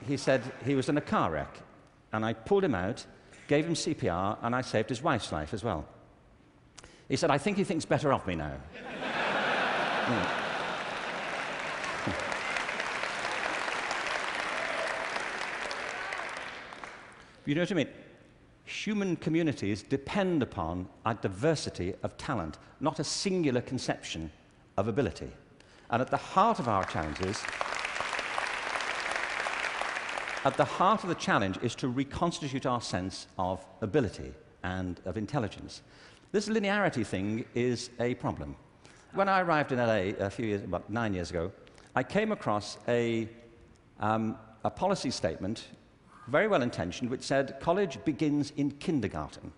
he said he was in a car wreck, and I pulled him out, gave him CPR, and I saved his wife's life as well. He said, I think he thinks better of me now. You know what I mean? Human communities depend upon a diversity of talent, not a singular conception of ability. And at the heart of our challenges, at the heart of the challenge is to reconstitute our sense of ability and of intelligence. This linearity thing is a problem. When I arrived in LA about 9 years ago, I came across a policy statement, very well intentioned, which said college begins in kindergarten.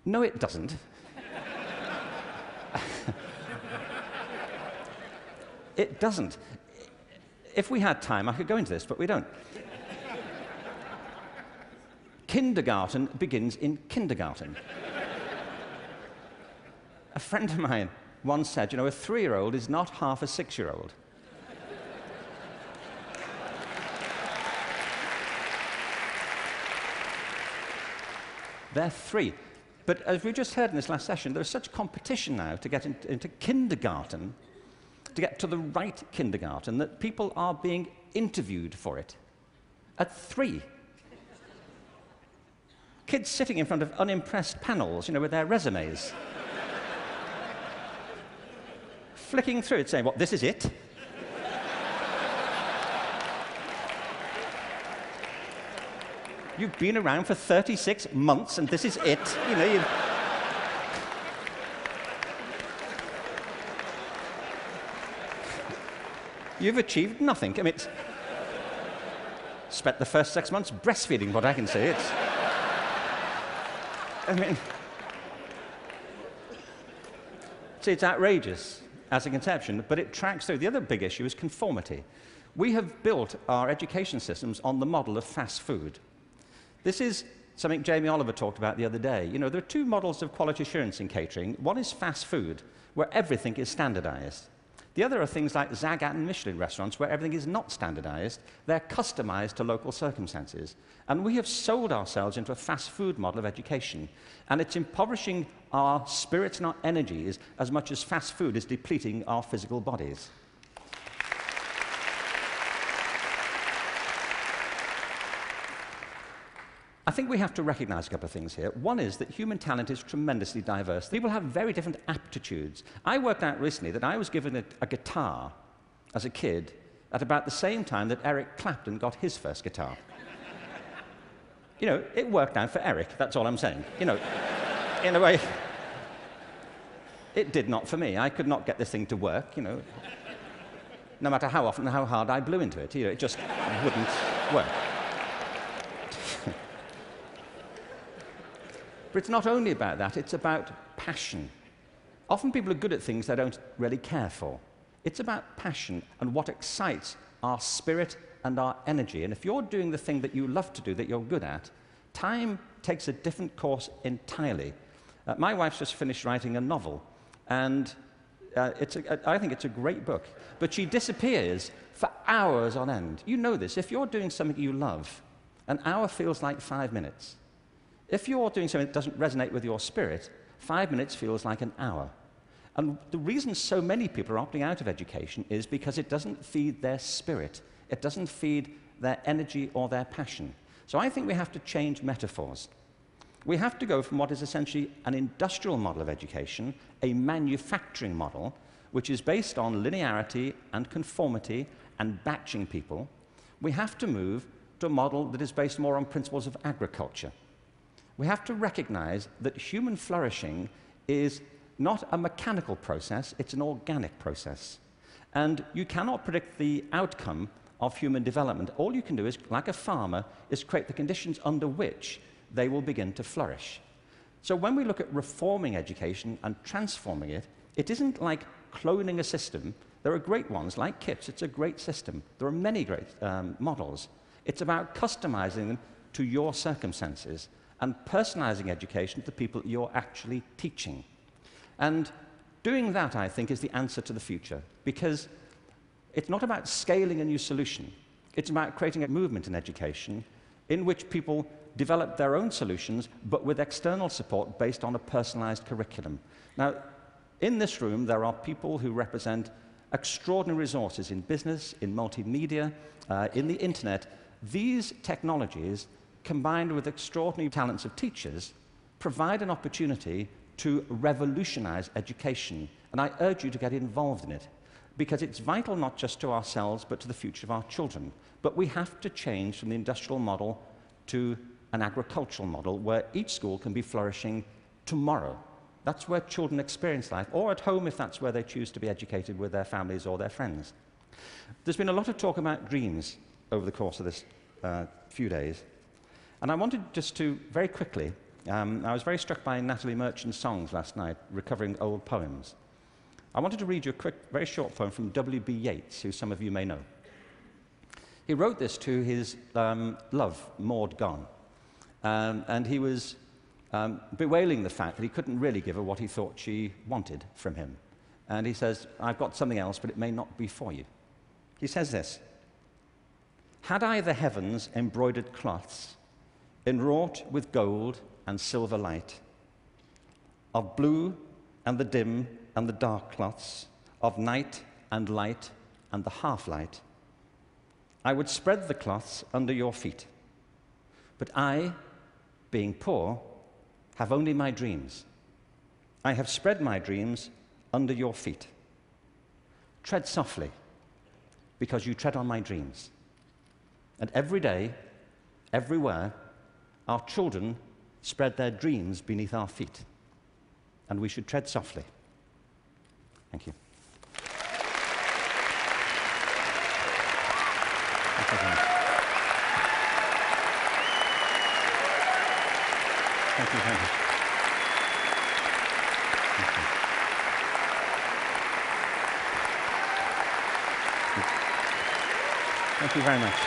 No, it doesn't. It doesn't. If we had time, I could go into this, but we don't. Kindergarten begins in kindergarten. A friend of mine once said, you know, a 3-year-old is not half a 6-year-old. They're 3. But as we just heard in this last session, there's such competition now to get into kindergarten, to get to the right kindergarten, that people are being interviewed for it at 3. Kids sitting in front of unimpressed panels, you know, with their resumes. Flicking through it, saying, what, this is it? You've been around for 36 months, and this is it. You know, you've achieved nothing. I mean, spent the first 6 months breastfeeding, what I can say. I mean, see, it's outrageous as a conception, but it tracks through. The other big issue is conformity. We have built our education systems on the model of fast food. This is something Jamie Oliver talked about the other day. You know, there are 2 models of quality assurance in catering. One is fast food, where everything is standardized. The other are things like Zagat and Michelin restaurants, where everything is not standardized. They're customized to local circumstances. And we have sold ourselves into a fast food model of education. And it's impoverishing our spirits and our energies as much as fast food is depleting our physical bodies. I think we have to recognize a couple of things here. One is that human talent is tremendously diverse. People have very different aptitudes. I worked out recently that I was given a guitar as a kid at about the same time that Eric Clapton got his first guitar. You know, it worked out for Eric, that's all I'm saying. You know, in a way, it did not for me. I could not get this thing to work, you know. No matter how often and how hard I blew into it, you know, it just wouldn't work. But it's not only about that, it's about passion. Often people are good at things they don't really care for. It's about passion and what excites our spirit and our energy. And if you're doing the thing that you love to do, that you're good at, time takes a different course entirely. My wife's just finished writing a novel, and I think it's a great book. But she disappears for hours on end. You know this. If you're doing something you love, an hour feels like 5 minutes. If you're doing something that doesn't resonate with your spirit, 5 minutes feels like an hour. And the reason so many people are opting out of education is because it doesn't feed their spirit. It doesn't feed their energy or their passion. So I think we have to change metaphors. We have to go from what is essentially an industrial model of education, a manufacturing model, which is based on linearity and conformity and batching people. We have to move to a model that is based more on principles of agriculture. We have to recognize that human flourishing is not a mechanical process, it's an organic process. And you cannot predict the outcome of human development. All you can do is, like a farmer, is create the conditions under which they will begin to flourish. So when we look at reforming education and transforming it, it isn't like cloning a system. There are great ones, like KIPS, it's a great system. There are many great models. It's about customizing them to your circumstances and personalizing education to the people you're actually teaching. And doing that, I think, is the answer to the future, because it's not about scaling a new solution. It's about creating a movement in education in which people develop their own solutions, but with external support based on a personalized curriculum. Now, in this room, there are people who represent extraordinary resources in business, in multimedia, in the internet. These technologies, combined with extraordinary talents of teachers, provide an opportunity to revolutionize education. And I urge you to get involved in it, because it's vital not just to ourselves, but to the future of our children. But we have to change from the industrial model to an agricultural model where each school can be flourishing tomorrow. That's where children experience life, or at home if that's where they choose to be educated with their families or their friends. There's been a lot of talk about dreams over the course of this few days. And I wanted just to, very quickly, I was very struck by Natalie Merchant's songs last night, recovering old poems. I wanted to read you a quick, very short poem from W.B. Yeats, who some of you may know. He wrote this to his love, Maud Gone, and he was bewailing the fact that he couldn't really give her what he thought she wanted from him. And he says, I've got something else, but it may not be for you. He says this: had I the heavens embroidered cloths, enwrought with gold and silver light, of blue and the dim and the dark cloths, of night and light and the half-light, I would spread the cloths under your feet. But I, being poor, have only my dreams. I have spread my dreams under your feet. Tread softly, because you tread on my dreams. And every day, everywhere, our children spread their dreams beneath our feet. And we should tread softly. Thank you. Thank you very much. Thank you very much. Thank you very much.